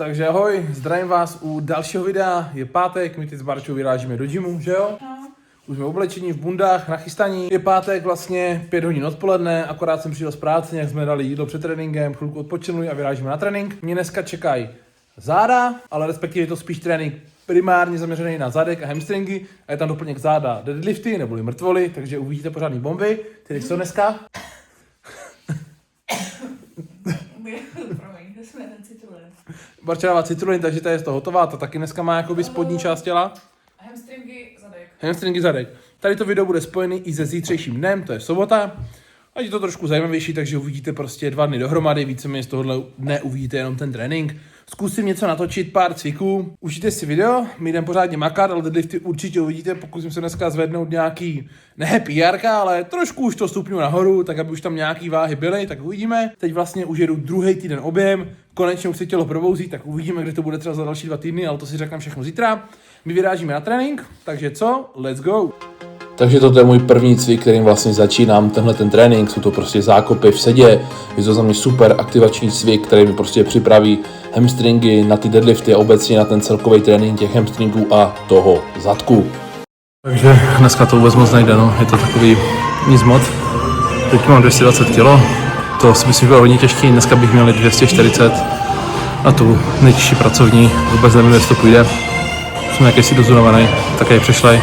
Takže ahoj, zdravím vás u dalšího videa, je pátek, my teď s Barčou vyrážíme do gymu, že jo? No. Už jsme oblečení v bundách, nachystaní. Je pátek vlastně 5 hodin odpoledne, akorát jsem přišel z práce, jak jsme dali jídlo před tréninkem, chvilku odpočinuli a vyrážíme na trénink. Mě dneska čekají záda, ale respektive je to spíš trénink primárně zaměřený na zadek a hamstringy a je tam doplněk záda deadlifty neboli mrtvoly, takže uvidíte pořádný bomby. Ty jsou dneska? Barča dává citrullin, takže to je to hotová, ta taky dneska má jakoby spodní část těla. Hamstringy zadek. Tady to video bude spojený i se zítřejším dnem, to je sobota. Ať je to trošku zajímavější, takže uvidíte prostě 2 dny dohromady, víceméně z tohohle dne uvidíte jenom ten trénink. Zkusím něco natočit, pár cviků. Užijte si video, my jdeme pořádně makat, ale deadlifty určitě uvidíte, pokusím se dneska zvednout nějaký, ne PR, ale trošku už to stupňu nahoru, tak aby už tam nějaký váhy byly, tak uvidíme. Teď vlastně už jedu druhý týden objem, konečně už se tělo probouzí, tak uvidíme, kde to bude třeba za další 2 týdny, ale to si řekneme všechno zítra. My vyrážíme na trénink, takže co? Let's go! Takže toto je můj první cvik, kterým vlastně začínám tenhle ten trénink. Jsou to prostě zákopy v sedě. Je to za mě super aktivační cvik, který mi prostě připraví hamstringy na ty deadlifty a obecně na ten celkový trénink těch hamstringů a toho zadku. Takže dneska to vůbec moc nejde, no. Je to takový nic moc. Teď mám 220 kg. To si myslím, že bylo hodně těžký. Dneska bych měl 240 a tu nejtěžší pracovní. Vůbec nevím, jestli to půjde. Jsem jakýsi dozunovaný, tak je přešlej.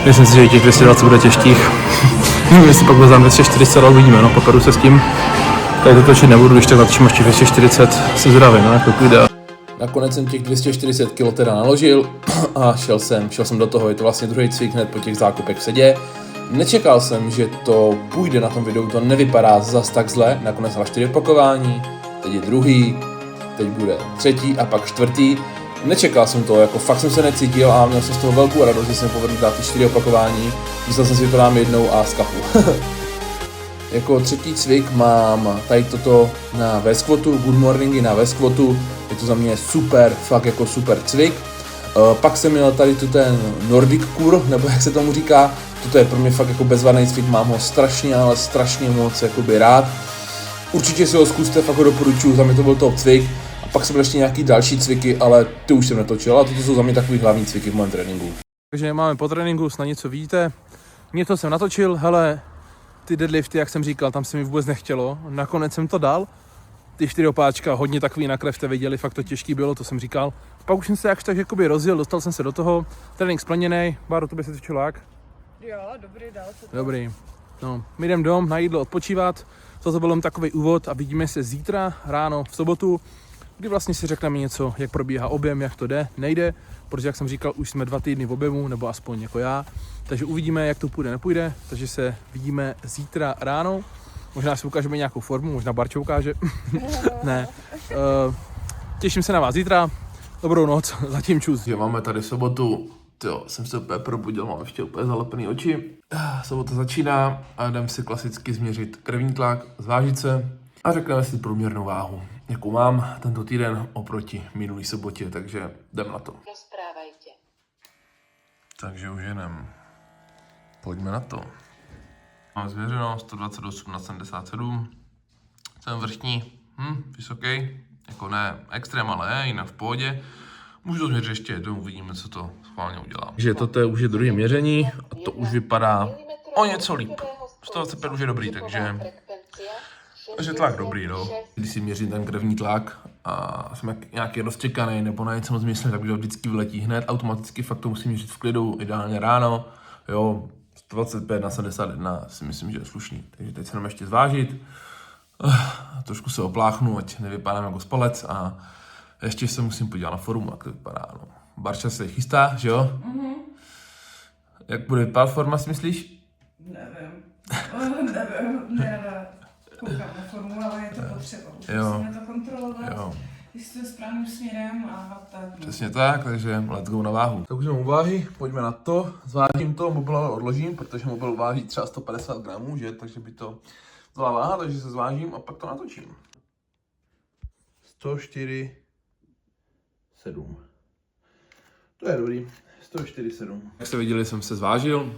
Myslím si, že těch 220 bude těžkých. Nevím, jestli pak vezám 240, ale uvidíme, no, poperu se s tím. Tady to točit nebudu, když tak natočím ještě 240 se zdravím, no, jak to půjde. Nakonec jsem těch 240 kg teda naložil a šel jsem do toho, je to vlastně druhý cvik hned po těch zákopech v sedě. Nečekal jsem, že to půjde na tom videu, to nevypadá zas tak zle, nakonec mám 4 opakování, teď je druhý, teď bude třetí a pak čtvrtý. Nečekal jsem to, jako fakt jsem se necítil a měl jsem z toho velkou radost, že jsem povedl dát ty 4 opakování. Myslel jsem si, že to dám jednou a skapu. Jako třetí cvik mám tady toto na V-squatu, good morningy na V-squatu. Je to za mě super, fakt jako super cvik. Pak jsem měl tady tu ten Nordic Core, nebo jak se tomu říká. Toto je pro mě fakt jako bezvadný cvik, mám ho strašně, ale strašně moc jakoby rád. Určitě si ho zkuste, fakt ho doporučuji, za mě to byl top cvik. Pak jsou ještě nějaký další cviky, ale ty už jsem netočil, a toto jsou za mě takový hlavní cviky v mém tréninku. Takže máme po tréninku, snad něco vidíte. Něco jsem natočil, hele, ty deadlifty, jak jsem říkal, tam se mi vůbec nechtělo. Nakonec jsem to dal. Ty 4 opáčka, hodně takový na krev jste viděli, fakt to těžký bylo, to jsem říkal. Pak už jsem se jakž tak jakoby rozjel, dostal jsem se do toho. Trénink splněný, Báro, tobě se točilo jak? Jo, dobrý, dál se to. Dobrý. No, my jdem dom na jídlo odpočívat. Toto byl jen takový úvod a vidíme se zítra ráno v sobotu, kdy vlastně si řekneme něco, jak probíhá objem, jak to jde, nejde, protože jak jsem říkal, už jsme 2 týdny v objemu, nebo aspoň jako já, takže uvidíme, jak to půjde, nepůjde, takže se vidíme zítra ráno, možná si ukážeme nějakou formu, možná Barča ukáže, ne, těším se na vás zítra, dobrou noc, zatím čus. Máme tady sobotu, jo, jsem se úplně probudil, mám ještě úplně zalepený oči, sobota začíná a jdem si klasicky změřit krevní tlak, zvážit se a řekneme si průměrnou váhu, jakou mám tento týden oproti minulý sobotě, takže jdem na to. Rozprávajte. Takže už jenom. Pojďme na to. Mám změřeno 128 na 77. Jsem vrchní, vysoký, jako ne extrém, ale jinak v pohodě. Můžu to změřit ještě jednou, uvidíme, co to schválně udělá. Takže toto je už druhé měření a to už vypadá o něco líp. 125 už je dobrý, takže tlak dobrý, no. Když si měřím ten krevní tlak a jsem nějaký rozčekaný nebo na něco moc myslím, tak to vždycky vyletí hned, automaticky fakt to musím měřit v klidu, ideálně ráno, jo, 125 na 71 si myslím, že je slušný. Takže teď se nám ještě zvážit, trošku se opláchnu, ať nevypadám jako spalec a ještě se musím podívat na formu, jak to vypadá, no. Barča se chystá, že jo? Mhm. Jak bude vypadat forma, si myslíš? Nevím, nerada koukám na formu, ale je to potřeba. Musíme to kontrolovat, jestli to je správným směrem a tak. Přesně tak, takže let's go na váhu. Tak už mám u váhy, pojďme na to. Zvážím to, mobil ale odložím, protože mobil váží třeba 150 gramů, že? Takže by to byla váha, takže se zvážím a pak to natočím. 104,7. To je dobrý, 104,7. Jak jste viděli, jsem se zvážil.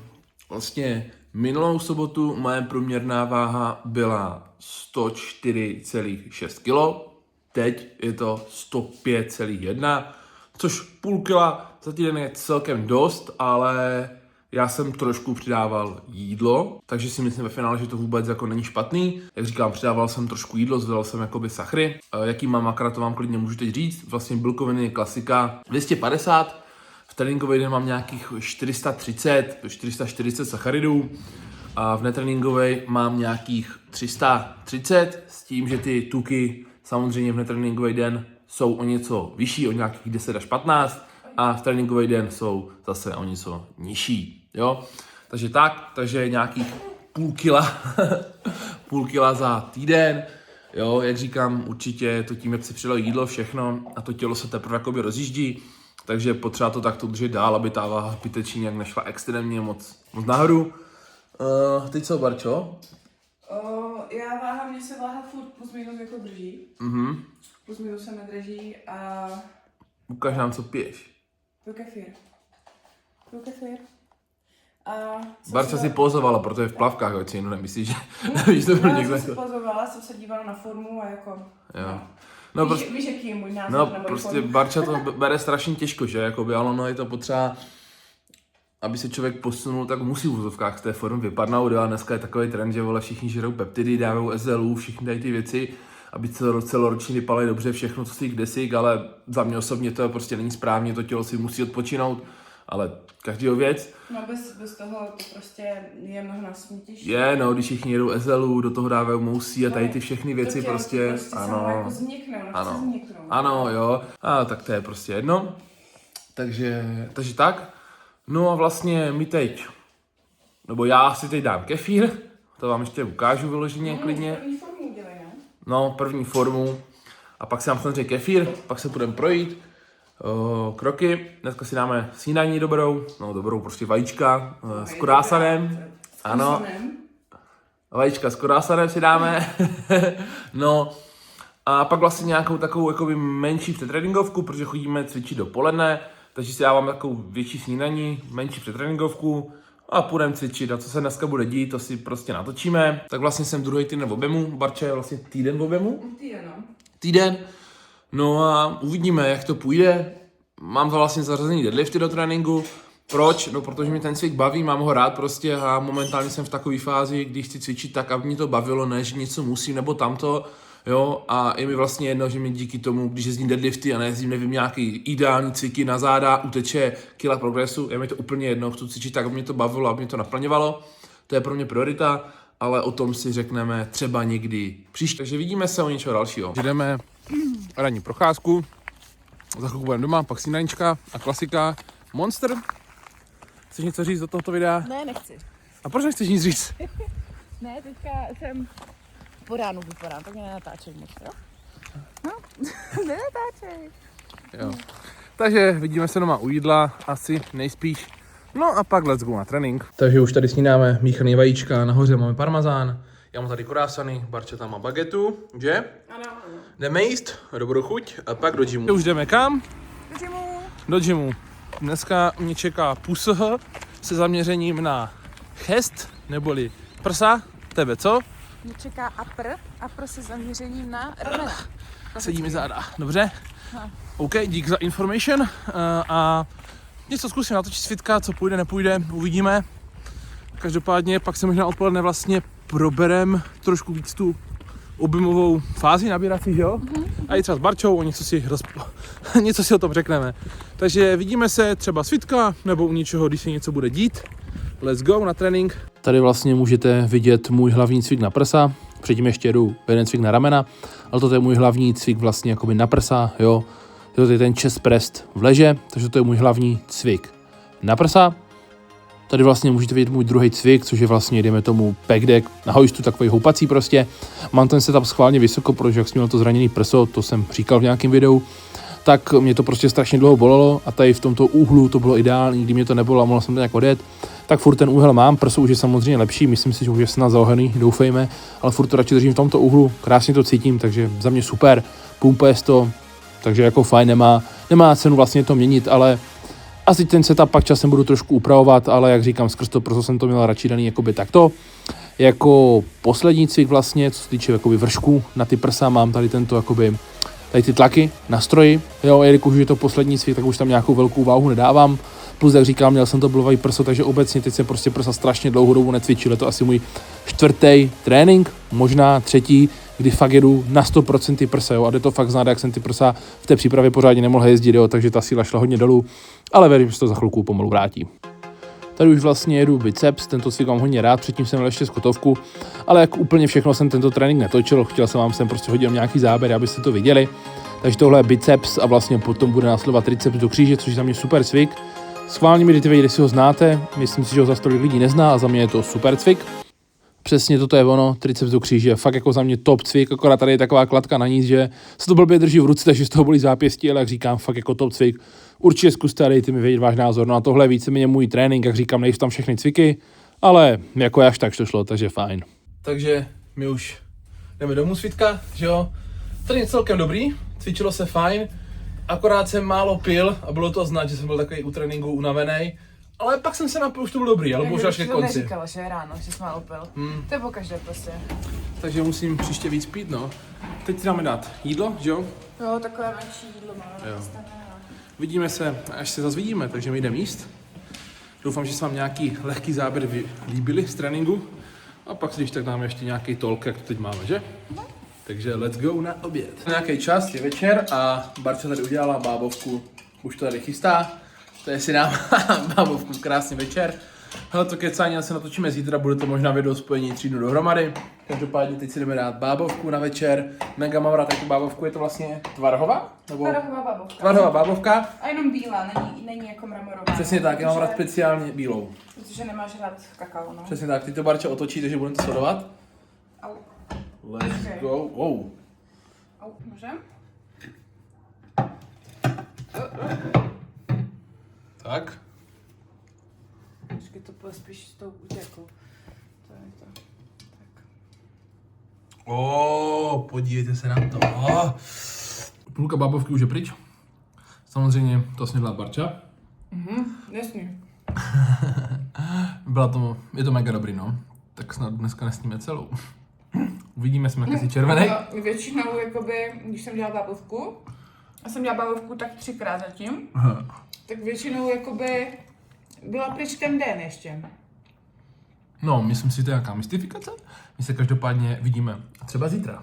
Vlastně minulou sobotu moje průměrná váha byla 104,6 kg. teď je to 105,1, což půl kila za týden je celkem dost, ale já jsem trošku přidával jídlo, takže si myslím ve finále, že to vůbec jako není špatný. Jak říkám, přidával jsem trošku jídlo, zvedal jsem jakoby sachry. Jaký mám makra, to vám klidně můžu teď říct. Vlastně bílkoviny je klasika 250, v tréninkový den mám nějakých 430, 440 sacharidů a v netréninkový mám nějakých 330 s tím, že ty tuky samozřejmě v netréninkový den jsou o něco vyšší, o nějakých 10 až 15 a v tréninkový den jsou zase o něco nižší, jo. Takže nějakých půl kila za týden, jo, jak říkám, určitě to tím, jak si přidalo jídlo, všechno a to tělo se teprve jakoby rozjíždí, takže potřeba to takto držet dál, aby ta váha zbytečně nějak nešla extrémně moc nahoru. Teď co, Barčo? Mě se váha furt plus minus jako drží. Plus minus se nedrží a... Ukaž nám, co piješ. Piju kefír. A... Barča si pozovala, protože je v plavkách, hoď si jenom nemyslíš, že víš, to byl někdo. Já jsem si pozovala, jsem se dívala na formu a jako... Jo. No, víš, jaký je můj názor no, na moji prostě formu. Barča to bere strašně těžko, že? Jakoby, ale no je to potřeba, aby se člověk posunul, tak musí v úzovkách z té formy vypadnout. A dneska je takový trend, že vole, všichni žerou peptidy, dávají SLU, všichni dají ty věci, aby celoročně vypadaly dobře všechno, co si kdesi, ale za mě osobně to prostě není správně, to tělo si musí odpočinout, ale každýho věc. No bez toho to prostě je mnohonásobně těžší. Je, no, když všichni jedou SLU, do toho dávají mousí a tady ty všechny věci to tělo prostě ano. Jako zniknou, ano, jo, a tak to je prostě jedno. Takže tak. No a vlastně my teď, nebo já si teď dám kefír, to vám ještě ukážu vyloženě klidně. První formu udělej, ne? No, první formu. A pak si dám samozřejmě kefír, pak se budeme projít. Kroky, dneska si dáme snídaní dobrou, prostě vajíčka s kruásanem. Ano, vajíčka s kruásanem si dáme. No, a pak vlastně nějakou takovou jakoby menší předtréninkovku, protože chodíme cvičit dopoledne, takže si dávám takovou větší snídaní, menší předtréninkovku a půjdeme cvičit. A co se dneska bude dít, to si prostě natočíme. Tak vlastně jsem druhý týden v objemu, Barča je vlastně týden v objemu. Týden. No a uvidíme, jak to půjde. Mám to vlastně zařazený deadlifty do tréninku. Proč? No, protože mi ten cvik baví, mám ho rád prostě a momentálně jsem v takové fázi, kdy chci cvičit tak, aby mě to bavilo, ne, že něco musím nebo tamto. Jo, a je mi vlastně jedno, že mi díky tomu, když jezdím deadlifty a nejezdím, nevím, nějaký ideální cviky na záda, uteče kila progresu, je mi to úplně jedno, chci cvičit tak, aby mě to bavilo, aby mě to naplňovalo. To je pro mě priorita, ale o tom si řekneme třeba někdy příště. Takže vidíme se o něčeho dalšího. Jdeme ranní procházku, za chvilku budeme doma, pak snídanička a klasika Monster. Chceš něco říct do tohoto videa? Ne, nechci. A proč nechceš nic říct? Ne, teďka jsem po ránu vypadám, tak mě nenatáčej moc, jo? No, nenatáčej. Jo. Takže vidíme se doma u jídla, asi nejspíš. No a pak let's go na trénink. Takže už tady snídáme míchaný vajíčka, nahoře máme parmazán, já mám tady kurásany, Barča tam má bagetu, že? Ano. Jdeme jíst, dobrou chuť a pak do gymu. Už jdeme kam? Do gymu. Dneska mě čeká PUSH se zaměřením na chest, neboli prsa. Tebe co? Mě čeká upper se zaměřením na ramena. Sedí mi záda, dobře? OK, dík za information a něco zkusím natočit svitka, co půjde, nepůjde, uvidíme. Každopádně pak se možná odpoledne vlastně proberem trošku víc tu objemovou fázi nabírací, jo? A i třeba s Barčou, o něco si o tom řekneme. Takže vidíme se třeba svitka, nebo u něčeho, když se něco bude dít. Let's go na trénink. Tady vlastně můžete vidět můj hlavní cvik na prsa. Předtím ještě jdu jeden cvik na ramena, ale toto je můj hlavní cvik vlastně jakoby na prsa, jo. Toto je ten chest press v leže, takže to je můj hlavní cvik na prsa. Tady vlastně můžete vidět můj druhý cvik, což je vlastně, dejme tomu, pack deck na hojstu, takový houpací prostě. Mám ten setup schválně vysoko, protože jak jsem měl to zraněný prso, to jsem říkal v nějakém videu, tak mě to prostě strašně dlouho bolelo a tady v tomto úhlu to bylo ideální, kdy mě to nebolelo a mohl jsem to nějak odjet. Tak furt ten úhel mám, prso už je samozřejmě lepší, myslím si, že už je snad zaohený, doufejme, ale furt to radši držím v tomto úhlu, krásně to cítím, takže za mě super, pumpuje to, takže jako fajn, nemá cenu vlastně to měnit, ale asi ten setup pak časem budu trošku upravovat, ale jak říkám, skrz to proto jsem to měl radši daný jakoby takto. Jako poslední cvik vlastně, co se týče jakoby vršku na ty prsa, mám tady tento jakoby tady ty tlaky na stroji, jo, jelikož je to poslední cvik, tak už tam nějakou velkou váhu nedávám. Plus, jak říkám, měl jsem to blbavý prso, takže obecně teď jsem prostě prsa strašně dlouhou dobu necvičil. Je to asi můj 4. trénink, možná 3., kdy fakt jedu na 100% ty prsa, jo, a jde to fakt znát, jak jsem ty prsa v té přípravě pořádně nemohl jezdit, jo, takže ta síla šla hodně dolů, ale věřím, že to za chvilku pomalu vrátí. Tady už vlastně jedu biceps, tento cvik mám hodně rád, předtím jsem měl ještě skotovku, ale jak úplně všechno jsem tento trénink netočil, chtěl jsem vám sem prostě hodit nějaký záběr, abyste to viděli. Takže tohle je biceps a vlastně potom bude následovat triceps do kříže, což je za mě super cvik. Schválně mi dejte vědět, jestli ho znáte, myslím si, že ho za tolik lidí nezná a za mě je to super cvik. Přesně toto je ono, triceps do kříže, fakt jako za mě top cvik, akorát tady je taková kladka na níz, že se to blbě drží v ruce, takže z toho bolí zápěstí, ale jak říkám, fakt jako top cvik. Určitě zkuste a dejte mi vědět váš názor, no a tohle je víceméně můj trénink, jak říkám, nejsou tam všechny cviky, ale jako až tak to šlo, takže fajn. Takže my už jdeme domů z fitka, že jo, tady je celkem dobrý, cvičilo se fajn, akorát jsem málo pil a bylo to znát, že jsem byl takový u tréninku unavený. Ale pak jsem se napil, už to bylo dobrý, ale bohužel až ke konci. Neříkala, že ráno, že jsi málo pil. To je pokaždé prostě. Takže musím příště víc pít, no. Teď si dáme dát jídlo, že jo? Jo, takové menší jídlo máme. Jo. Vidíme se, až se zase vidíme, takže my jdeme jíst. Doufám, že se vám nějaký lehký záběr líbily z tréninku. A pak si když tak dáme ještě nějaký talk, jak to teď máme, že? Takže let's go na oběd. Nějaký čas, je večer a Barča tady udělala bábovku, už to tady chystá. To si dám bábovku, krásný večer. Hele, to kecání asi natočíme zítra, bude to možná video spojení 3 dnů dohromady. Každopádně teď si jdeme dát bábovku na večer. Mega mám rád tu bábovku, je to vlastně tvarhová? Nebo... Tvarohová bábovka. Tvarhová bábovka. A jenom bílá, není jako mramorová. Přesně tak, já mám rád speciálně bílou. Protože nemáš rád kakao, no. Přesně tak, teď to Barča otočí, takže budeme to sledovat. Au. Let's Okay. go. Oh. Au, můžem? Tak. Počkej, to bude spíš s tou utěkou. To je to. Tak. Podívejte se na to. Půlka bábovky už je pryč. Samozřejmě to snědla Barča. Nesmí. Je to mega dobrý, no. Tak snad dneska nesníme celou. Uvidíme, jsme jaký červený. No, většinou, jakoby, když jsem dělala bábovku, a jsem dělala bábovku tak 3krát zatím, tak většinou jakoby byla pryč ten den ještě. No, myslím si, to je nějaká mystifikace. My se každopádně vidíme třeba zítra.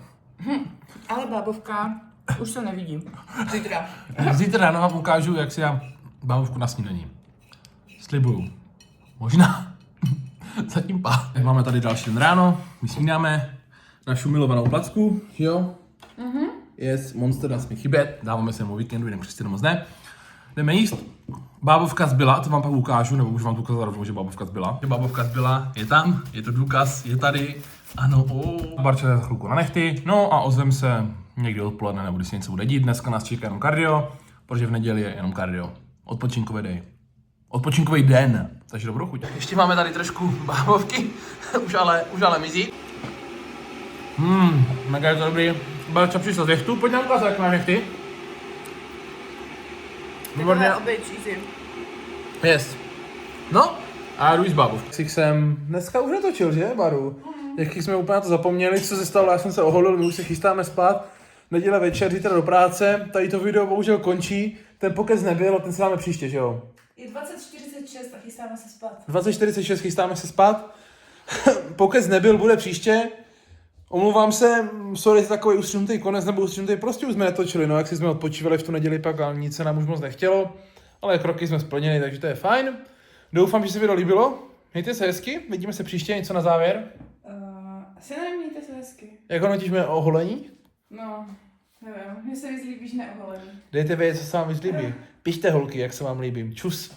Ale bábovka už se nevidí. Zítra. Zítra ráno vám ukážu, jak si já bábovku na snídaní. Slibuju. Možná. Zatím pá. Máme tady další den ráno. My snídáme našu milovanou placku, jo? Yes, Monster nesmí chybět. Dáváme se mu víkendu, jinak přesně moc ne. Jdeme jíst. Bábovka zbyla, to vám pak ukážu, nebo už vám to ukázal rovnou, že bábovka zbyla. Bábovka zbyla, je tam, je to důkaz, je tady. Ano, Barča za chvilku na nechty. No a ozvem se někdy odpoledne, nebo když se něco bude dít. Dneska nás čeká jenom kardio, protože v neděli je jenom kardio. Odpočinkový den, takže dobrou chuť. Ještě máme tady trošku bábovky, už ale mizí. Mega je to dobrý. Barča přišla z nechtu, pojď nám ukázat, jak máš nechty. Výborně. Yes. No, a jdu z bábovky. Jsem dneska už natočil, že, Baru? Jaký jsme úplně na to zapomněli, co se stalo, já jsem se oholil, my už se chystáme spát. Neděle večer, zítra do práce, tady to video bohužel končí. Ten pokec nebyl a ten si dáme příště, že jo? Je 20:46 a chystáme se spát. 20:46 chystáme se spát. Pokec nebyl, bude příště. Omlouvám se, sorry, takový ustřenutý konec nebo ustřenutý, prostě už jsme netočili, no jak si jsme odpočívali v tu neděli pak a nic se nám už moc nechtělo, ale kroky jsme splnili, takže to je fajn. Doufám, že se video líbilo, mějte se hezky, vidíme se příště, něco na závěr. Asi nevím, mějte se hezky. Jak hodnotíme oholení? No, nevím, mně se víc líbí, že neoholený. Dejte vědět, co se vám víc líbí. Pište holky, jak se vám líbím. Čus.